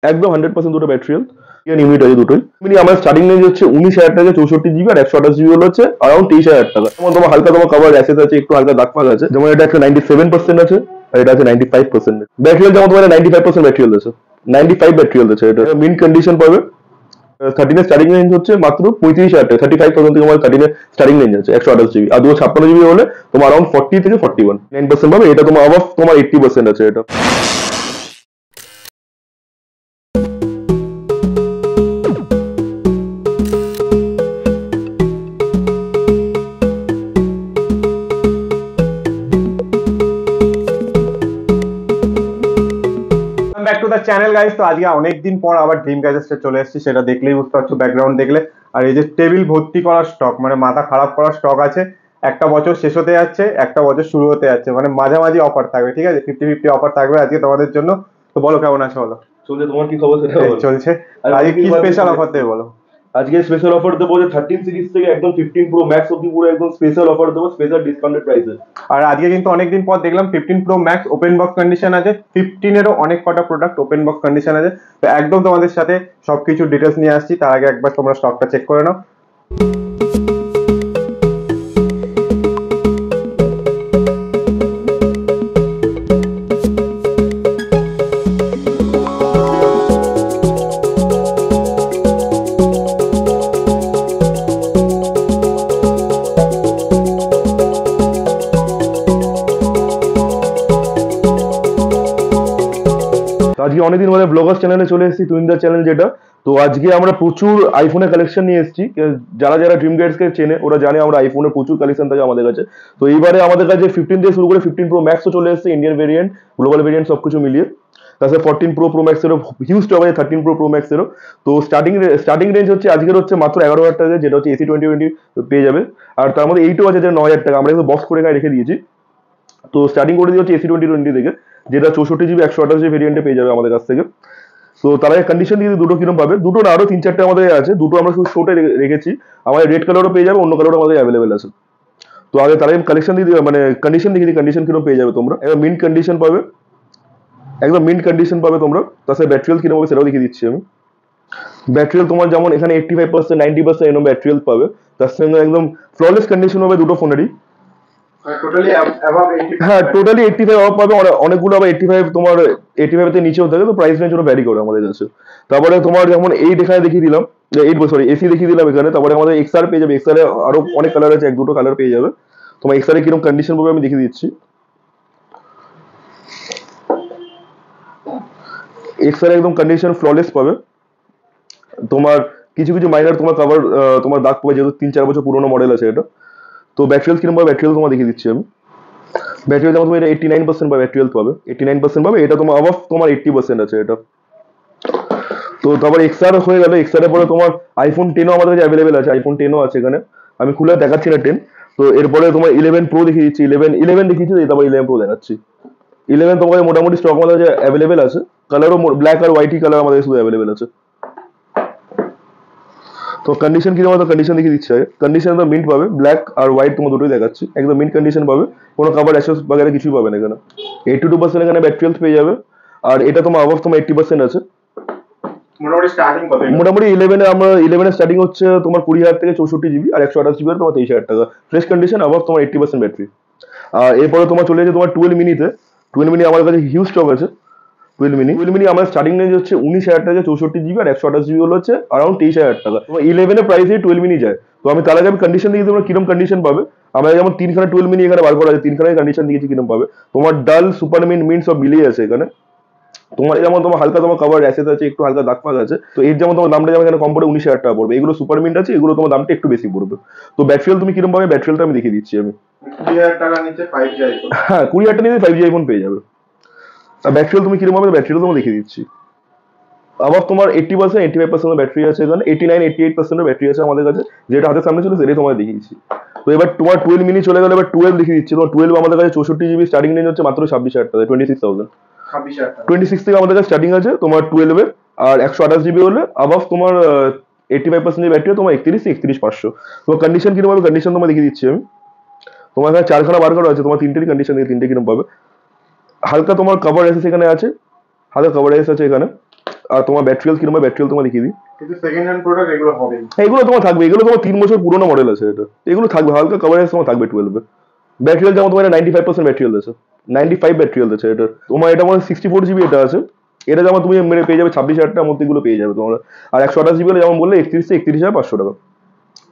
একদম 100% দুটো battery health unit আছে দুটোই। মিনি আমার স্টার্টিং রেঞ্জ হচ্ছে 19,000 টাকা, 64 জিবি আর 128 জিবি হলো হচ্ছে अराउंड 23,000 টাকা। যেমন তোমার হালকা তোমার কভার র্যাশেস আছে, একটু হালকা দাগ ফাগ আছে, যেমন এটা একটা 97% আছে আর এটা আছে 95%। ব্যাটারি হেলথ যেমন তোমার 95% ব্যাটারি হেলথ আছে, 95 ব্যাটারি হেলথ আছে, এটা মিন কন্ডিশন পাবে। 13 এর স্টার্টিং রেঞ্জ হচ্ছে মাত্র 35,000 টাকা, 35,000 থেকে আমার 13 এর স্টার্টিং রেঞ্জ আছে 128 জিবি। আর 256 জিবি হলে তোমার अराउंड 40 থেকে 41 9% পাবে। এটা তোমার অবাভ তোমার 80% আছে এটা। Back to the channel guys. তো আজকে অনেকদিন পর আবার ড্রিম গ্যাজেটসে চলে এসেছি, সেটা দেখলেই বুঝতে পারছো ব্যাকগ্রাউন্ড দেখলে। আর এই যে টেবিল ভর্তি করা স্টক, মানে মাথা খারাপ করা স্টক আছে। একটা বছর শেষ হতে যাচ্ছে, একটা বছর শুরু হতে যাচ্ছে, মানে মাঝামাঝি অফার থাকবে, ঠিক আছে, 50-50 অফার থাকবে আজকে তোমাদের জন্য। তো বলো কেমন আছো? বলো। চলছে, তোমার কি খবর সেটা বলো। চলছে। আজকে কি স্পেশাল অফার দেবে বলো? আজকে স্পেশাল অফার দেবো যে 13 সিরিজ থেকে একদম 15 প্রো ম্যাক্স অব্দি পুরো একদম স্পেশাল অফার দেবো, স্পেশাল ডিসকাউন্টেড প্রাইসে। আর আজকে কিন্তু অনেকদিন পর দেখলাম 15 pro max open box condition আছে, 15 এরও অনেক কটা প্রোডাক্ট ওপেন বক্স কন্ডিশন আছে। তো একদম তোমাদের সাথে সবকিছু ডিটেলস নিয়ে আসছি, তার আগে একবার তোমরা স্টকটা চেক করে নাও। তো আজকে অনেকদিন মানে ব্লগার্স চ্যানেলে চলে এসেছি, টুইনদার চ্যানেল যেটা। তো আজকে আমরা প্রচুর আইফোনের কালেকশন নিয়ে এসেছি। যারা যারা ড্রিম গাইডসকে চেনে ওরা জানে আমরা আইফোনের প্রচুর কালেকশন থাকে আমাদের কাছে। তো এইবারে আমাদের কাছে 15 থেকে শুরু করে 15 প্রো ম্যাক্সও চলে এসেছে, ইন্ডিয়ান ভেরিয়েন্ট, গ্লোবাল ভেরিয়েন্ট সবকিছু মিলিয়ে। তাছাড়া 14 প্রো ম্যাক্সেরও হিউজ স্টক আছে, 13 প্রো ম্যাক্সেরও। তো স্টার্টিং রেঞ্জ হচ্ছে আজকের হচ্ছে মাত্র 11,000 টাকা, যেটা হচ্ছে এসি 2020 পেয়ে যাবে। আর তার মধ্যে এইটও আছে যেটা 9,000 টাকা, আমরা কিন্তু বক্স করে রেখে দিয়েছি। তো স্টার্টিং করে দিয়ে হচ্ছে এসি 2020 থেকে, যেটা 64 জিবি 128 জিবি ভেরিয়েন্টে পেয়ে যাবে আমাদের কাছ থেকে। তো তারা কন্ডিশন দিয়ে দুটো কিরকম পাবে, দুটো না আরো 3-4টে আমাদের আছে, দুটো আমরা শুধু শোটে রেখেছি। আমাদের রেড কালারও পেয়ে যাবে, অন্য কালারও আমাদের অ্যাভেলেবেল আছে। তো আগে তারা কালেকশন দিয়ে মানে কন্ডিশন দেখিয়ে কন্ডিশন কিরকম পেয়ে যাবে তোমরা। একদম মিন্ট কন্ডিশন পাবে, একদম মিন্ট কন্ডিশন পাবে তোমরা। তাছাড়া ব্যাটারি হেলথ কিরকম হবে সেটাও দেখিয়ে দিচ্ছি আমি। ব্যাটারি হেলথ তোমার যেমন এখানে 85% 90% এরকম ব্যাটারি হেলথ পাবে। তার সঙ্গে একদম ফ্ললেস কন্ডিশন হবে দুটো ফোনেরই। হ্যাঁ, টোটালি 85 অফ পাবে। অনেকগুলো আবার 85 তোমার 85 তে নিচেও থাকে, তো প্রাইস রেঞ্জ ওটা ভ্যারি করে আমাদের কাছে। তারপরে তোমার যেমন এইট এখানে দেখিয়ে দিলাম, এইট সরি এসি দেখিয়ে দিলাম এখানে। তারপরে আমাদের এক্সআর পেয়ে যাবে, এক্সআর আরো অনেক কালার আছে, এক দুটো কালার পেয়ে যাবে। তোমার এক্সআর কিরকম কন্ডিশন পাবে আমি দেখিয়ে দিচ্ছি। এক্সআর একদম কন্ডিশন ফ্ললেস পাবে। তোমার কিছু কিছু মাইনার তোমার কভার তোমার দাগ পাবে, যেহেতু 3-4 বছর পুরোনো মডেল আছে এটা। তো ব্যাটারি হেলথ কিরকম পাবে, ব্যাটারি হেলথ তোমার দেখিয়ে দিচ্ছি আমি। ব্যাটারি হেলথ তোমার এটা 89% পাবে, ব্যাটারি হেলথ পাবে 89% পাবে। এটা তোমার অবাভ তোমার 80% আছে এটা। তো তারপর এক্সআর হয়ে গেল। এক্সআর এর পরে তোমার আইফোন 10ও আমাদের কাছে অ্যাভেলেবেল আছে, আইফোন 10ও আছে এখানে। আমি খুলে দেখাচ্ছি না 10। তো এরপরে তোমার 11 প্রো দেখিয়ে দিচ্ছি, 11 দেখিয়েছি, তারপর 11 প্রো দেখাচ্ছি। 11 তোমাদের মোটামুটি স্টক আমাদের কাছে অ্যাভেলেবেল আছে, কালারও ব্ল্যাক আর হোয়াইটই কালার আমাদের শুধু অ্যাভেলেবেল আছে। তো কন্ডিশন কিরকম, তো কন্ডিশন দেখিয়ে দিচ্ছে। কন্ডিশন তো মিন্ট পাবে, ব্ল্যাক আর হোয়াইট তোমার দুটোই দেখাচ্ছি, একদম মিন্ট কন্ডিশন পাবে। কোনো কাভার অ্যাসেস বাগেরা কিছুই পাবে না এখানে। 82% এখানে ব্যাটারি হেলথ পেয়ে যাবে। আর এটা তোমার অবাভ তোমার 80% আছে। মোটামুটি 11 এ আমরা 11 এর স্টার্টিং হচ্ছে তোমার 20,000 থেকে 64 জিবি আর 128 জিবি তোমার 23,000 টাকা। ফ্রেশ কন্ডিশন অবাভ তোমার 80% ব্যাটারি। আর এরপরে তোমার চলে যাচ্ছে তোমার 12 মিনিতে। 12 মিনি আমার কাছে হিউজ স্টক আছে। 12 মিনি আমার স্টার্টিং রেঞ্জ হচ্ছে 19,000 টাকা, 64 জিবি আর 128 জিবি হলো হচ্ছে अराउंड 23,000 টাকা। তোমার 11 এর প্রাইসে 12 মিনি যায়। তো আমি তার আগে আমি কন্ডিশন দিয়েছি তোমরা কিরকম কন্ডিশন পাবে। আমরা যেমন 3খানা 12 মিনি এখানে বার করা আছে, 3খানায় কন্ডিশন দিয়েছি কিরকম পাবে। তোমার ডাল, সুপার মিন্ট, মিন্ট সব মিলিয়ে আছে এখানে। তোমার যেমন তোমার হালকা তোমার কভার অ্যাসেস আছে, একটু হালকা দাগ ফাগ আছে। তো এর যেমন তোমার দামটা যেমন এখানে কম পড়ে 19,000 টাকা পড়বে। এগুলো সুপার মিন্ট আছে, এগুলো তোমার দামটা একটু বেশি পড়বে। তো ব্যাটারি হেলথ তুমি কিরকম পাবে, ব্যাটারি হেলথ আমি দেখিয়ে দিচ্ছি আমি। 20,000 টাকা নিচে 5G আইফোন। হ্যাঁ, 20,000 টাকা নিয়ে 5G আইফোন পেয়ে যাবে। আর ব্যাটারি হেলথ তুমি কিরকম পাবে, ব্যাটারি হেলথ তোমার দেখিয়ে দিচ্ছি। আবার তোমার 80% 85% ব্যাটারি আছে এখানে, 89-88% ব্যাটারি আছে আমাদের কাছে। যেটা হাতের সামনে ছিল সেটাই তোমায় দেখিয়েছি। তো এবার তোমার 12 মিনি চলে গেল, এবার 12 দেখিয়ে দিচ্ছি। তোমার 12 আমাদের কাছে 64 জিবি স্টার্টিং রেঞ্জ হচ্ছে মাত্র 26,000 টাকা, 26,000। 26 থেকে আমাদের কাছে স্টার্টিং আছে তোমার 12 এর। আর 128 জিবি হলে আবাভ তোমার 85% ব্যাটারি তোমার 31,500। তোমার কন্ডিশন কিরকম হবে, কন্ডিশন তোমায় দেখিয়ে দিচ্ছি আমি। তোমার এখানে 4খানা বার করা আছে, তোমার 3টেরই কন্ডিশন দিয়ে 3টে কিরকম পাবে। হালকা তোমার কভার এসেস এখানে আছে, হালকা কভার এসেস আছে এখানে। আর তোমার ব্যাটারি হেলথ কিরকম, ব্যাটারি হেলথ তোমার দেখিয়ে দিই। কিন্তু সেকেন্ড হ্যান্ড প্রোডাক্ট এগুলো হবে, এগুলো তোমার থাকবে, এগুলো তোমার 3 বছর পুরোনো মডেল আছে, এটা এগুলো থাকবে, হালকা কভারেজ তোমার থাকবে 12 এ। ব্যাটারি হেলথ যেমন তোমার 95% ব্যাটারি হেলথ আছে, 95 ব্যাটারি হেলথ আছে এটা তোমার। এটা মানে 64 GB এটা আছে। এটা যেমন তুমি মেরে পেয়ে যাবে 26,000 টাকার মধ্যে, এগুলো পেয়ে যাবে তোমরা। আর 128 GB হলে যেমন বললে 31,500 টাকা।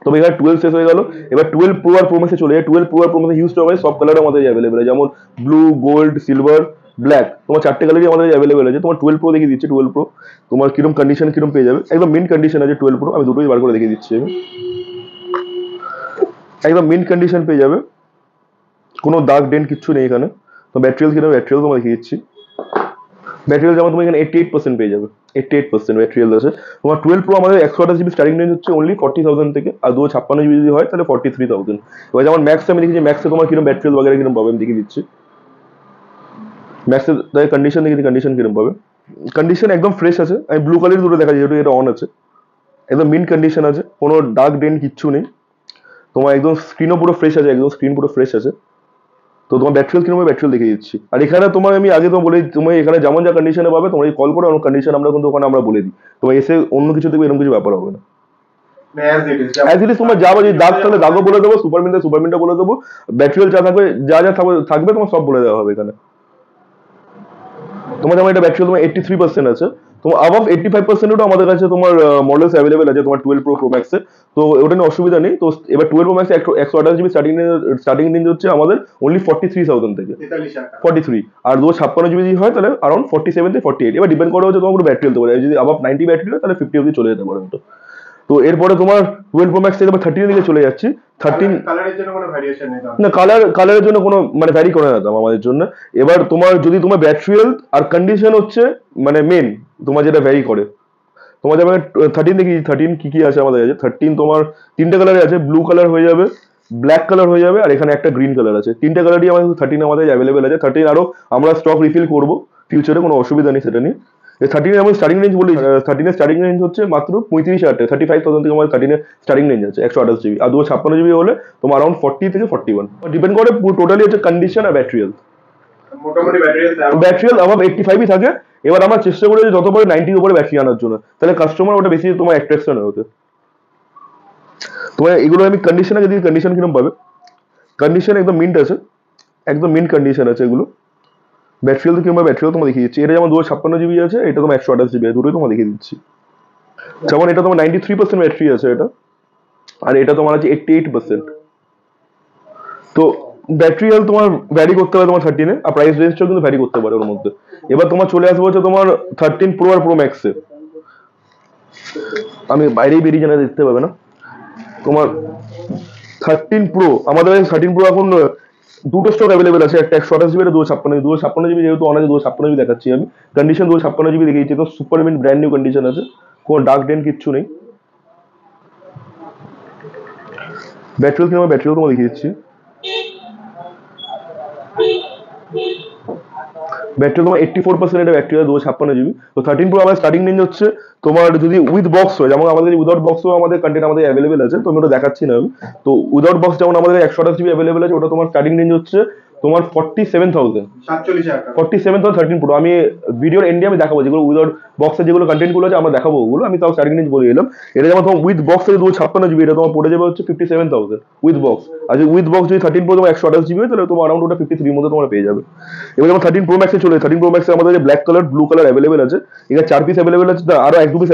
তবে এবার 12 শেষ হয়ে গেল, এবার 12 প্রো আর প্রো ম্যাক্সে চলে যায়। 12 প্রো আর প্রো ম্যাক্সে হিউজ হবে, সব কালারের আমাদের অ্যাভেলেবেল, যেমন ব্লু, গোল্ড, সিলভার, ব্ল্যাক, তোমার 4টে কালারই আমাদের অ্যাভেলেবেল আছে। তোমার 12 প্রো দেখিয়ে দিচ্ছি। 12 প্রো তোমার কিরকম কন্ডিশন কিরকম পেয়ে যাবে, একদম মিন্ট কন্ডিশন আছে 12 প্রো। আমি দুটোই বার করে দেখিয়ে দিচ্ছি আমি। একদম মিন্ট কন্ডিশন পেয়ে যাবে, কোনো দাগ ডেন্ট কিচ্ছু নেই এখানে। তো ব্যাটারি হেলথ কিরকম, ব্যাটারি হেলথ তোমার দেখিয়ে দিচ্ছি। ব্যাটারি হেলথ যেমন তুমি এখানে 88% পেয়ে যাবে, 88% ব্যাটারি হেলথ আছে তোমার। 12 প্রো আমাদের 128 GB স্টার্টিং রেঞ্জ হচ্ছে অনলি 40,000 থেকে, আর 256 GB যদি হয় তাহলে 43,000। এবার যেমন ম্যাক্সে আমি দেখেছি, ম্যাক্সে তোমার কিরকম ব্যাটারি হেলথ বগেরা কিরকম পাবে আমি দেখিয়ে দিচ্ছি। ম্যাক্সের কন্ডিশন দেখি, কন্ডিশন কিরকম পাবে। কন্ডিশন একদম ফ্রেশ আছে। আমি ব্লু কালার দুটো দেখা যায়, যেহেতু এটা অন আছে, একদম মিন্ট কন্ডিশন আছে, কোনো ডার্ক ডেন্ট কিচ্ছু নেই তোমার। একদম স্ক্রিনও পুরো ফ্রেশ আছে, একদম স্ক্রিন পুরো ফ্রেশ আছে। তো তোমার ব্যাটারি হেলথ কিরকম, ব্যাটারি হেলথ দেখিয়ে দিচ্ছি। আর এখানে তোমার আমি আগে তো বলে, তুমি এখানে যেমন যা কন্ডিশনে পাবে তোমরা কল করো, অন্য কন্ডিশন আমরা কিন্তু ওখানে আমরা বলে দিই। তোমার এসে অন্য কিছু দেখবে, এরকম কিছু ব্যাপার হবে না। অ্যাজ ইট ইজ তোমার যা যদি দাগ তাহলে দাগও বলে দেবো, সুপারমিনটা বলে দেবো। ব্যাটারি হেলথ যা থাকবে, যা যা থাকবে তোমার সব বলে দেওয়া হবে এখানে। তোমার যেমন এটা ব্যাটারি তোমার 83% আছে, তোমার অ্যাবাভ 85% আমাদের কাছে তোমার মডেলস অ্যাভেলেবেল আছে তোমার 12 প্রো প্রো ম্যাক্সে। তো ওটা নিয়ে অসুবিধা নেই। তো এবার 12 প্রো ম্যাক্সে 128 GB স্টার্টিং রেঞ্জ হচ্ছে আমাদের অনলি 43,000 থেকে 43। আর 256 GB যদি হয় তাহলে অ্যারাউন্ড 47 থেকে 48। এবার ডিপেন্ড করে হচ্ছে তোমার পুরো ব্যাটারি হেলথ, যদি অ্যাবাভ 90 ব্যাটারি হয় তাহলে 50 অবধি চলে যেতে পারে। তো এরপরে তোমার 12 প্রো ম্যাক্স থেকে 13 দিকে চলে যাচ্ছি। 13 কালারের জন্য কোনো ভ্যারিয়েশন নেই না, কালারের জন্য কোনো মানে ভ্যারি করে না দাম আমাদের জন্য। এবার তোমার যদি তোমার ব্যাটারি হেলথ আর কন্ডিশন হচ্ছে মানে মেন তোমার যেটা ভ্যারি করে। তোমার যেমন 13 দেখি, 13 কি কি আছে আমাদের কাছে। 13 তোমার 3টে কালারে আছে, ব্লু কালার হয়ে যাবে, ব্ল্যাক কালার হয়ে যাবে, আর এখানে একটা গ্রিন কালার আছে। 3টে কালারই আমাদের 13 আমাদের অ্যাভেলেবেল আছে। 13 আরো আমরা স্টক রিফিল করবো ফিউচারে, কোনো অসুবিধা নেই সেটা নিয়ে। 13 এর স্টার্টিং রেঞ্জ বলি, 13 এর স্টার্টিং রেঞ্জ হচ্ছে মাত্র 35,000 টাকা, 35,000 থেকে আমাদের 13 এর স্টার্টিং রেঞ্জ আছে 128 GB। আর 256 GB হলে তোমার অ্যারাউন্ড 40 থেকে 41। ডিপেন্ড করে টোটালি হচ্ছে কন্ডিশন আর ব্যাটারি হেলথ। মোটামুটি ব্যাটারি হেলথ অ্যাবাভ 85 থাকে। এবার আমরা চেষ্টা করি যে যত পারে 90 উপরে ব্যাটারি আনার জন্য, তাহলে কাস্টমার ওটা বেশি তোমার অ্যাট্রাকশন হতে। তোমার এগুলো আমি কন্ডিশনে যদি, কন্ডিশন কিরকম পাবে, কন্ডিশন একদম মিন্ট আছে, একদম মিন্ট কন্ডিশন আছে এগুলো। ব্যাটারি হেলথ কিংবা ব্যাটারি হেলথ তোমার দেখিয়ে দিচ্ছি। এটা যেমন 256 GB আছে, এটা তোমার 128 GB আছে, দুটোই তোমার দেখিয়ে দিচ্ছি। যেমন এটা তোমার 93% ব্যাটারি আছে এটা, আর এটা তোমার আছে 88%। তো ব্যাটারি হেলথ তোমার ভ্যারি করতে পারে তোমার 13 এ, আর প্রাইস রেঞ্জটাও কিন্তু ভ্যারি করতে পারে ওর মধ্যে। এবার তোমার চলে আসবে হচ্ছে তোমার 13 প্রো আর প্রো ম্যাক্সে। আমি বাইরেই বেরিয়ে জানা দেখতে পাবে না তোমার 13 প্রো। আমাদের কাছে 13 প্রো এখন দুটো স্টক অ্যাভেলেবেল আছে, একটা 128 GB, 256 GB। যেহেতু অনেক 256 GB দেখাচ্ছি আমি, কন্ডিশন 256 GB দেখিয়েছি, তো super mint brand new condition আছে, কোনো ডার্ক ডেন্ট কিচ্ছু নেই। ব্যাটারি হেলথ কিংবা ব্যাটারি হেলথ তোমার দেখিয়ে দিচ্ছি। ব্যাটারি তোমার 84% এটা ব্যাটারি, 256 GB। তো 13 প্রো আমাদের স্টার্টিং রেঞ্জ হচ্ছে তোমার, যদি উইথ বক্স হয়, যেমন আমাদের উইদাউট বক্সও আমাদের কন্টেন্ট আমাদের অ্যাভেলেবেল আছে, তো আমি ওটা দেখাচ্ছি না আমি। তো উইদাউট বক্স যেমন আমাদের 128 GB অ্যাভেলেবেল আছে, ওটা তোমার স্টার্টিং রেঞ্জ হচ্ছে তোমার 47,000। 47,000 13 প্রো। আমি ভিডিওর এন্ডে আমি দেখাবো যেগুলো উইদাউট বক্সের যেগুলো কন্টেন্ট গুলো আছে আমরা দেখাবো ওগুলো, আমি তাও স্টার্টিং রেঞ্জ বলে এলাম। এটা যেমন তোমার উইথ বক্স থেকে 256 GB, এটা তোমার পড়ে যাবে হচ্ছে 57,000 উইথ বক্স। আর যদি উইথ বক্স যদি 13 প্রো তোমার 128 GB হয়, তাহলে তোমার অ্যারাউন্ড ওটা 53 মধ্যে তোমরা পেয়ে যাবে। এবার যেমন 13 প্রো ম্যাক্সে চলে, 13 প্রো ম্যাক্সে আমাদের black colour, blue colour available আছে। এখানে 4 পিস অ্যাভেলেবেল আছে, আরো 1-2 পিস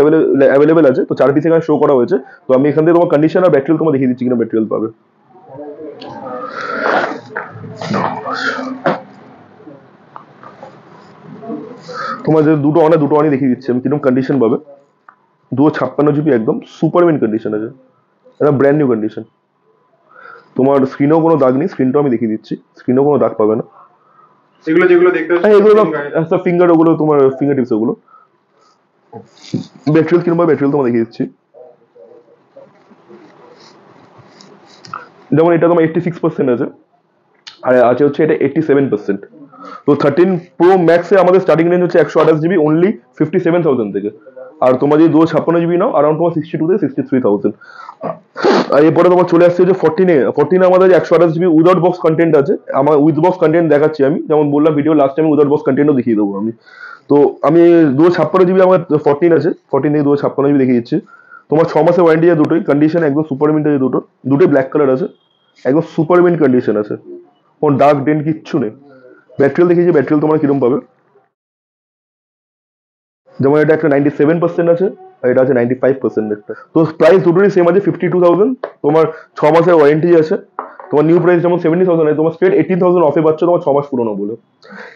অ্যাভেলেবেল আছে। তো 4 পিস এখানে শো করা হয়েছে। তো আমি এখান থেকে তোমার কন্ডিশন আর ব্যাটারি তোমার দেখিয়ে দিচ্ছি কিনা ব্যাটারি হেলথ পাবে। তোমার যে দুটো অনই দেখিয়ে দিচ্ছি আমি কিরকম কন্ডিশন পাবে। 256 GB একদম সুপার মিন্ট কন্ডিশন আছে, এটা ব্র্যান্ড নিউ কন্ডিশন। তোমার স্ক্রিনেও কোনো দাগ নেই, স্ক্রিনটাও আমি দেখিয়ে দিচ্ছি, স্ক্রিনেও কোনো দাগ পাবে না। এগুলো যেগুলো দেখতে পাচ্ছি, হ্যাঁ এগুলো একটা ফিঙ্গার, ওগুলো তোমার ফিঙ্গার টিপস ওগুলো। ব্যাটারি হেলথ কিংবা ব্যাটারি হেলথ তোমার দেখিয়ে দিচ্ছি। যেমন এটা তোমার 86% আছে, আর আছে হচ্ছে এটা 87%। তো 13 প্রো ম্যাক্সে আমাদের স্টার্টিং রেঞ্জ হচ্ছে 128 GB অনলি 57,000 থেকে। আর তোমার যদি 256 GB নাও, অ্যারাউন্ড তোমার 62 থেকে 63,000। আর এরপরে তোমার চলে আসছে যে 14 আমাদের 128 GB উইদাউট বক্স কন্টেন্ট আছে। আমার উইথ বক্স কন্টেন্ট দেখাচ্ছি আমি, যেমন বললাম video last time without box কন্টেন্টও দেখিয়ে দেবো আমি। তো আমি 256 জিবি আমার 14 আছে, 14 থেকে 256 জিবি দেখিয়ে দিচ্ছি। তোমার 6 মাসের ওয়ারেন্টি আছে, দুটোই কন্ডিশন একদম সুপার মিন্ট আছে, দুটোই ব্ল্যাক কালার আছে, একদম সুপার মিন্ট কন্ডিশন আছে, কোনো ডার্ক ডেন্ট কিচ্ছু নেই। ব্যাটারি দেখিয়েছি, ব্যাটারি তোমরা কিরকম পাবে, যেমন এটা একটা 97% আছে আর এটা আছে 95% একটা। তো প্রাইস দুটোরই সেম আছে 52,000। তোমার 6 মাসের ওয়ারেন্টি আছে। তোমার নিউ প্রাইস যেমন 70,000 আছে, তোমার স্ট্রেট 18,000 অফে পাচ্ছ তোমার 6 মাস পুরোনো বলে।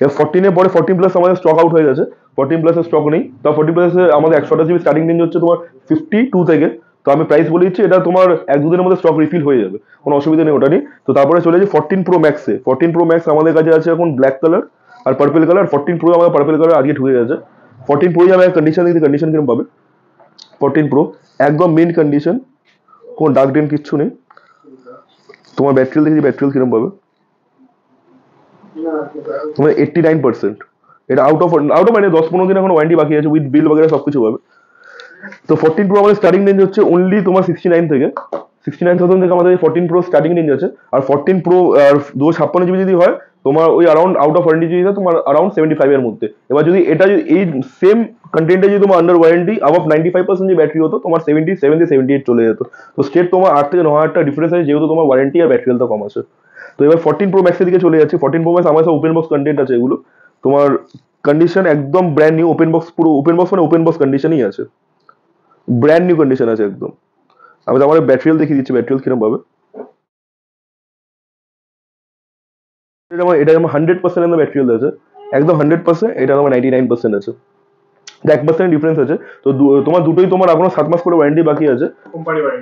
এবার 14 এর পরে 14 প্লাস আমাদের স্টক আউট হয়ে গেছে, 14 প্লাসের স্টক নেই। তো 14 প্লাসে আমাদের 128 জিবি স্টার্টিং রেঞ্জ হচ্ছে তোমার 52 থেকে। তো আমি প্রাইস বলে দিচ্ছি, এটা তোমার 1-2 দিনের মধ্যে স্টক রিফিল হয়ে যাবে, কোনো অসুবিধা নেই ওটা নিয়ে। তো তারপরে চলে যাই 14 প্রো ম্যাক্সে। 14 প্রো ম্যাক্স আমাদের কাছে আছে এখন ব্ল্যাক কালার আর পার্পল কালার। 14 প্রো আমাদের পার্পল কালার আজকে ঢুকে গেছে। 14 প্রো আমি কন্ডিশন দিচ্ছি, কন্ডিশন কিরকম পাবে। 14 প্রো একদম মিন্ট কন্ডিশন, কোনো ডার্ক ডেন্ট কিচ্ছু নেই। তোমার ব্যাটারি দেখি, ব্যাটারি কিরকম পাবে, তোমার 89%। এটা আউট অফ মানে 10-15 দিন এখন ওয়ারেন্টি বাকি আছে, উইথ বিল वगैरह সবকিছু পাবে। তো 14 প্রো আমাদের স্টার্টিং রেঞ্জ হচ্ছে অনলি তোমার 69 থেকে, 69,000 থেকে আমাদের 14 প্রো স্টার্টিং রেঞ্জ আছে। আর 14 প্রো আর 256 জিবি যদি হয় তোমার ওই অ্যারাউন্ড আউট অফ ওয়ারেন্টি যদি তোমার অ্যারাউন্ড 75 এর মধ্যে। এবার যদি এটা যদি এই সেম কন্টেন্টে যদি তোমার আন্ডার ওয়ারেন্টি অ্যাবভ 95% যে ব্যাটারি হতো, তোমার 77 থেকে 78 চলে যেত। তো স্টেট তোমার 8 থেকে 9,000 টাকা ডিফারেন্স আছে, যেহেতু তোমার ওয়ারেন্টি আর ব্যাটারি হেলথ কম আছে। তো এবার 14 প্রো ম্যাক্সের দিকে চলে যাচ্ছে। 14 প্রো ম্যাক্স আমার সব ওপেন বক্স কন্টেন্ট আছে এগুলো। তোমার কন্ডিশন একদম ব্র্যান্ড নিউ, ওপেন বক্স, পুরো ওপেন বক্স মানে ওপেন বক্স কন্ডিশনই আছে, ব্র্যান্ড নিউ কন্ডিশন আছে একদম। আমি তো আমার ব্যাটারি হেলথ দেখিয়ে দিচ্ছি, ব্যাটারি হেলথ কিরকম পাবে। এটা যেমন 100% এর ব্যাটারি হেলথ আছে, একদম 100%। এটা আমার 99% আছে, 1% ডিফারেন্স আছে। তো তোমার দুটোই তোমার এখনো 7 মাস করে ওয়ারেন্টি বাকি আছে,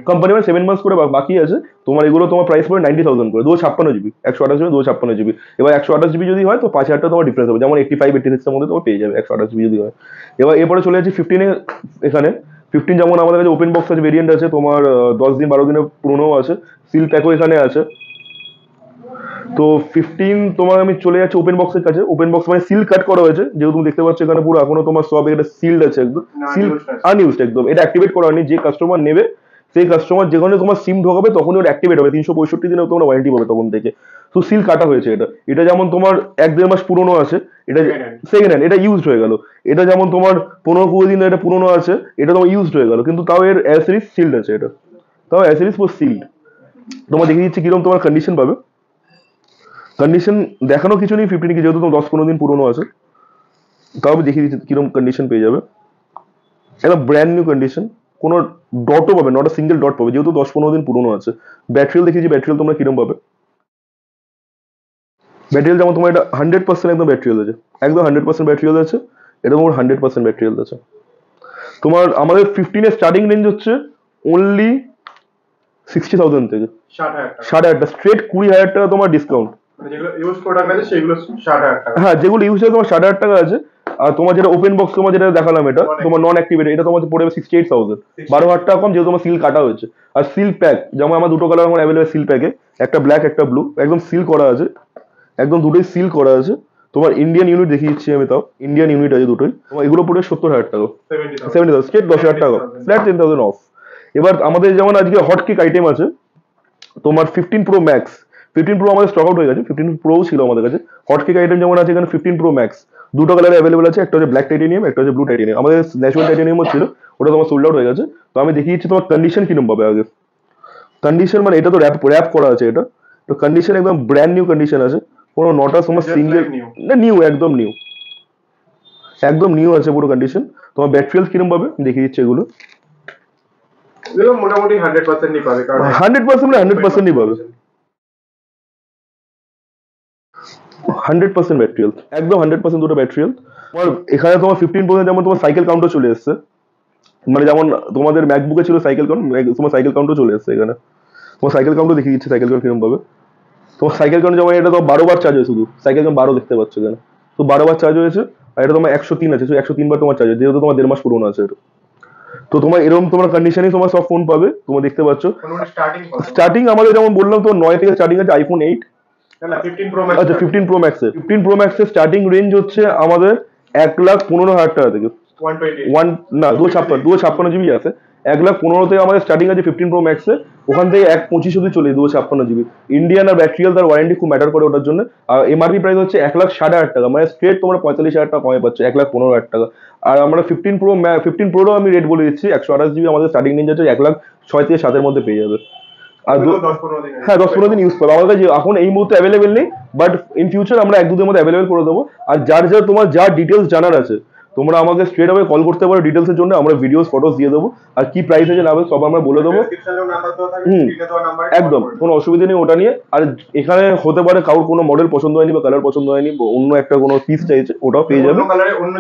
কোম্পানি মানে 7 মাস করে বাকি আছে। তোমার এগুলো তোমার প্রাইস পড়ে 90,000 করে, 256 জিবি, 128 জিবি 256 জিবি। এবার 128 জিবি যদি হয় তো 5,000 টাকা তোমার ডিফারেন্স হবে, যেমন 85-86 এর মধ্যে তোমার পেয়ে যাবে 128 জিবি যদি হয়। এবার এরপরে চলে যাচ্ছে 15 এখানে 15 যেমন আমাদের কাছে ওপেন বক্স আছে, ভেরিয়েন্ট আছে তোমার 10 দিন 12 দিনের পুরোনো আছে, সিল প্যাকও এখানে আছে। তো 15 তোমার আমি চলে যাচ্ছি ওপেন বক্সের কাছে। ওপেন বক্স মানে সিল কাট করা হয়েছে, যেহেতু তুমি দেখতে পাচ্ছ এখানে পুরো এখনো তোমার সব এটা সিলড আছে, একদম সিল আনইউজড একদম। এটা অ্যাক্টিভেট করা হয়নি, যে কাস্টমার নেবে সেই কাস্টমার যেখানে তোমার সিম ঢোকাবে তখনই ওটা অ্যাক্টিভেট হবে, 365 দিনে তোমরা ওয়ারেন্টি পাবে তখন থেকে। তো সিল কাটা হয়েছে এটা। এটা যেমন তোমার 1-1.5 মাস পুরনো আছে, এটা সেকেন্ড হ্যান্ড, এটা ইউজড হয়ে গেল। এটা যেমন তোমার 15-20 দিন এটা পুরনো আছে, এটা তোমার ইউজড হয়ে গেল, কিন্তু তাও এর অ্যাসেসরিজ সিলড আছে, এটা তাও অ্যাসেসরিজ পুরো সিলড। তোমার দেখিয়ে দিচ্ছি কিরকম তোমার কন্ডিশন পাবে। কন্ডিশন দেখানো কিছু নেই 15 কি, যেহেতু তোমার 10-15 দিন পুরনো আছে, তাও আমি দেখিয়ে দিচ্ছি কিরকম কন্ডিশন পেয়ে যাবে। এটা ব্র্যান্ড নিউ কন্ডিশন, কোনো ডটও পাবে, নট আ সিঙ্গেল ডট পাবে, যেহেতু 10-15 দিন পুরনো আছে। ব্যাটারি দেখিয়েছি, ব্যাটারি তোমরা কিরকম পাবে। ব্যাটারি যেমন তোমার এটা 100% একদম ব্যাটারি আছে, একদম 100% ব্যাটারি আছে। এটা তোমার 100% ব্যাটারি আছে। তোমার আমাদের 15 এর স্টার্টিং রেঞ্জ হচ্ছে অনলি 60,000 থেকে 60,000 স্ট্রেট 20,000 টাকা তোমার ডিসকাউন্ট। যেগুলো ইউজ প্রোডাক্ট আছে সেগুলো 60,000 টাকা। হ্যাঁ, যেগুলো ইউজ হয় তোমার 60,000 টাকা আছে। আর তোমার যেটা ওপেন বক্স তোমার যেটা দেখালাম এটা তোমার নন অ্যাক্টিভেটেড, এটা তোমার পড়ে 68,000, 12,000 টাকা কম, যেহেতু তোমার সিল কাটা হয়েছে। আর সিল প্যাক যেমন আমার দুটো কালার আমার অ্যাভেলেবল সিল প্যাকে, একটা ব্ল্যাক একটা ব্লু, একদম সিল করা আছে, একদম দুটোই সিল করা আছে। তোমার ইন্ডিয়ান ইউনিট দেখিয়ে দিচ্ছি আমি, তাও ইন্ডিয়ান ইউনিট আছে দুটোই। তোমার এগুলো পড়ে 70,000 টাকা, 70,000 স্ট্রেট 10,000 টাকা ফ্ল্যাট, 10,000 অফ। এবার আমাদের যেমন আজকে হট কেক আইটেম আছে তোমার 15 প্রো ম্যাক্স। 15 প্রো আমাদের স্টক আউট হয়ে গেছে, 15 প্রো ছিল আমাদের কাছে। হট কেক আইটেম যেমন আছে এখানে 15 প্রো ম্যাক্স, দুটো কালার অ্যাভেলেবল আছে, একটা হচ্ছে ব্ল্যাক টাইটেনিয়াম, একটা হচ্ছে ব্লু টাইটেনিয়াম। আমাদের ন্যাচুরাল টাইটেনিয়াম ছিল, ওটা তোমার সোল্ড আউট হয়ে গেছে। তো আমি দেখিয়ে দিচ্ছি তোমার কন্ডিশন কিরকম পাবে আগে। কন্ডিশন মানে এটা তো র্যাপ করা আছে এটা, তো কন্ডিশন একদম ব্র্যান্ড নিউ কন্ডিশন আছে, কোনো নটা তোমার সিঙ্গেল না, নিউ একদম নিউ, একদম নিউ আছে পুরো কন্ডিশন। তোমার ব্যাটারি হেলথ কিরকম পাবে দেখিয়ে দিচ্ছি এগুলো। এগুলো মোটামুটি 100%ই পাবে, কারণ 100% না 100%ই পাবে, 100% ব্যাটারি হেলথ, একদম 100% দুটো ব্যাটারি হেলথ। তোমার এখানে তোমার 15 পর্যন্ত যেমন তোমার সাইকেল কাউন্টার চলে এসেছে, মানে যেমন তোমাদের ম্যাকবুকে ছিল সাইকেল কাউন্ট, তোমার সাইকেল কাউন্টও চলে এসেছে এখানে। তোমার সাইকেল কাউন্টও দেখিয়ে দিচ্ছে সাইকেল কাউন্ট কিরকম পাবে। তোমার সাইকেল কাউন্ট যেমন এটা তো 12 বার চার্জ হয়, শুধু সাইকেল কাউন্ট 12 দেখতে পাচ্ছ এখানে, তো 12 বার চার্জ হয়েছে। আর এটা তোমার 103 আছে, 103 বার তোমার চার্জ, যেহেতু তোমার 1.5 মাস পুরনো আছে এটা। তো তোমার এরকম তোমার কন্ডিশনই তোমার সব ফোন পাবে, তোমরা দেখতে পাচ্ছ। স্টার্টিং আমাদের যেমন বললাম তো 9 থেকে স্টার্টিং আছে আইফোন 8। না 15 প্রো ম্যাক্স, আচ্ছা 15 প্রো ম্যাক্সের 15 প্রো ম্যাক্সের স্টার্টিং রেঞ্জ হচ্ছে আমাদের 1,15,000 টাকা থেকে 120 ওয়ান না 256 জিবি আছে, 1,15,000 থেকে আমাদের স্টার্টিং আছে 15 প্রো ম্যাক্সে, ওখান থেকে 1,25,000 অব্দি চলে 256 GB। ইন্ডিয়ান আর ব্যাটারিয়াল তার ওয়ারেন্টি খুব ম্যাটার করে ওটার জন্য। আর এমআরপি প্রাইস হচ্ছে 1,60,000 টাকা, মানে স্ট্রেট তোমরা 45,000 টাকা কমে পাচ্ছ, 1,15,000 টাকা। আর আমরা 15 প্রোরও আমি রেট বলে দিচ্ছি, 128 GB আমাদের স্টার্টিং রেঞ্জ আছে, 1,06,000 থেকে 7-এর মধ্যে পেয়ে যাবে। আর 10-15 দিন হ্যাঁ 10-15 দিন ইউজ করবো, আমার কাছে এখন এই মুহূর্তে অ্যাভেলেবেল নেই, বাট ইন ফিউচার আমরা 1-2 দিনের মধ্যে অ্যাভেলেবেল করে দেবো। আর তোমার যা ডিটেলস জানার আছে তোমরা আমাকে স্ট্রেট আওয়ে কল করতে পারো ডিটেলসের জন্য, আমরা ভিডিওস ফটোস দিয়ে দেবো, আর কি প্রাইস আছে না হবে সব আমরা বলে দেবো। একদম কোনো অসুবিধা নেই ওটা নিয়ে। আর এখানে হতে পারে কারোর কোনো মডেল পছন্দ হয়নি বা কালার পছন্দ হয়নি, অন্য একটা কোনো পিস চাইছে, ওটাও পেয়ে যাবে।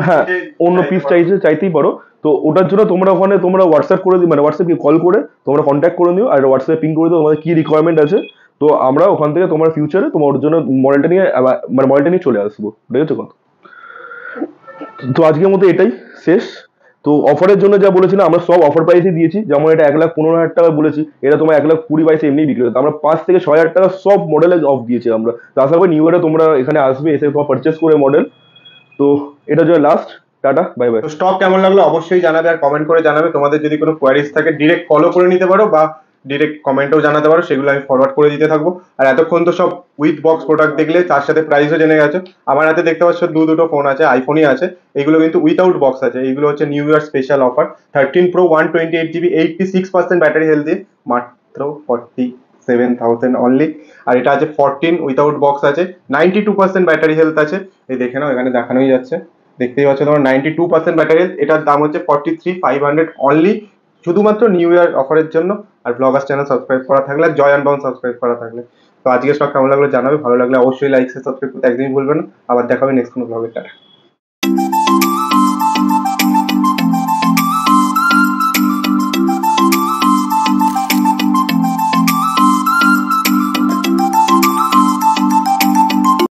হ্যাঁ অন্য পিস চাইতেই পারো। তো ওটার জন্য তোমরা ওখানে হোয়াটসঅ্যাপ করে দিও, মানে হোয়াটসঅ্যাপে কল করে তোমরা কন্ট্যাক্ট করে নিও, আর হোয়াটসঅ্যাপে পিং করে দিও তোমাদের কি রিকোয়ারমেন্ট আছে। তো আমরা ওখান থেকে তোমার ফিউচারে তোমার জন্য মডেলটা নিয়ে চলে আসবো, ঠিক আছে কথা। তো আজকের মতো এটাই শেষ। তো অফারের জন্য যা বলেছিলাম আমরা সব অফার প্রাইসে দিয়েছি, যেমন এটা 1,15,000 টাকা বলেছি, এটা তোমার 1,20,000 এমনি বিক্রি হতো, আমরা 5 থেকে 6,000 টাকা সব মডেলে অফ দিয়েছি আমরা। তো আশা করি নিউ ইয়ারে তোমরা এখানে আসবে, এসে তোমার পারচেস করে মডেল। তো এটা জন্য লাস্ট, টাটা বাই বাই। তো স্টক কেমন লাগলো অবশ্যই জানাবে, আর কমেন্ট করে জানাবে। তোমাদের যদি কোনো কোয়ারিজ থাকে ডিরেক্ট কলও করে নিতে পারো, বা ডিরেক্ট কমেন্টও জানাতে পারো, সেগুলো আমি ফরওয়ার্ড করে দিতে থাকবো। আর এতক্ষণ তো সব উইথ বক্স প্রোডাক্ট দেখলে, তার সাথে প্রাইসও জেনে গেছো। আমার হাতে দেখতে পাচ্ছ দুটো ফোন আছে, আইফোনই আছে, এগুলো কিন্তু উইথাউট বক্স আছে। এইগুলো হচ্ছে new year special offer, 13 pro 128 GB 86% battery health দিয়ে মাত্র 47,000 অনলি। আর এটা আছে 14 উইথাউট বক্স আছে, 92% ব্যাটারি হেলথ আছে। এই দেখে নাও, এখানে দেখানোই যাচ্ছে, দেখতেই পাচ্ছ তোমার 92% ব্যাটারি হেলথ। এটার দাম হচ্ছে 43,500 অনলি, শুধুমাত্র নিউ ইয়ার অফারের জন্য। আর ব্লগার্স চ্যানেল সাবস্ক্রাইব করা থাকলে, আর জয় আনবাউন্ড সাবস্ক্রাইব করা থাকলে। তো আজকে স্টক কেমন লাগলো জানাবে, ভালো লাগলে অবশ্যই লাইক সাবস্ক্রাইব করতে একদমই ভুলবেন না। আবার দেখাবে নেক্সট কোনো ব্লগের। টাটা।